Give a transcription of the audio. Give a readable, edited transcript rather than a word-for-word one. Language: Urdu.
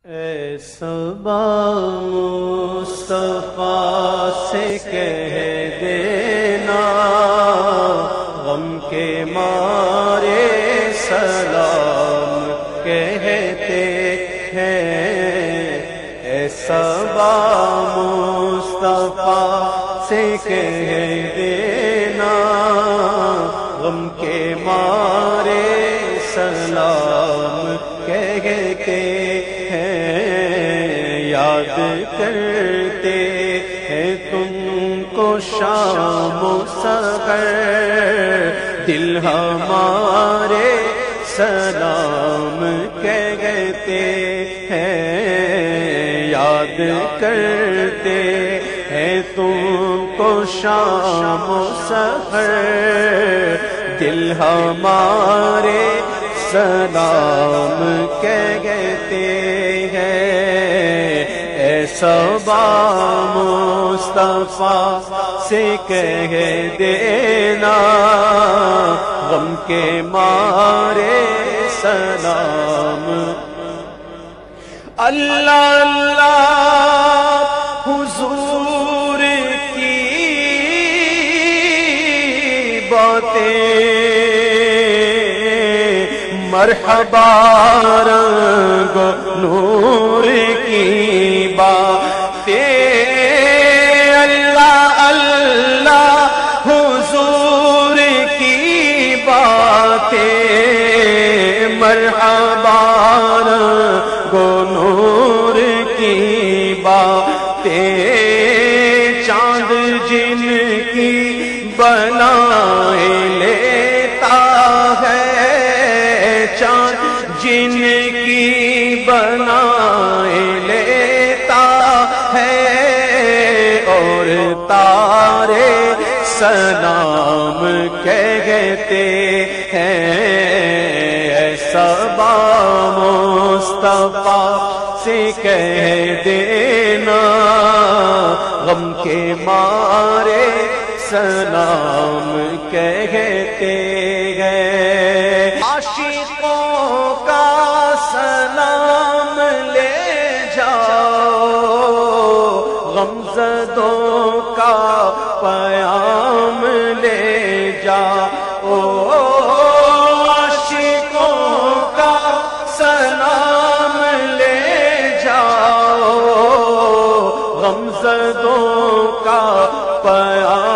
اے صبا مصطفیٰ سے کہہ دینا غم کے مارے سلام کہتے ہیں۔ اے صبا مصطفیٰ سے کہہ دینا غم کے مارے سلام کہتے ہیں۔ یاد کرتے ہیں تم کو شام و سحر، دل ہمارے سلام کہتے ہیں۔ یاد کرتے ہیں تم کو شام و سحر، دل ہمارے سلام کہتے ہیں۔ اے صبا مصطفیٰ سے کہہ دینا غم کے مارے سلام۔ اللہ اللہ حضور کی باتیں، مرحبا رنگ نور کی باتیں، اللہ اللہ حضور کی باتیں، مرحبا رنگ نور کی باتیں، چاند جن کی بنائے لیتا ہے، چاند جن کی بنائے لیتا ہے، اور تارے سلام کہتے ہیں۔ اے صبا مصطفیٰ سے کہہ دینا غم کے مارے سلام کہتے ہیں۔ عاشقوں کا سلام لے جاؤ، غمزدوں کا پیام لے جاؤ، عاشقوں کا سلام لے جاؤ، غمزدوں کا پیام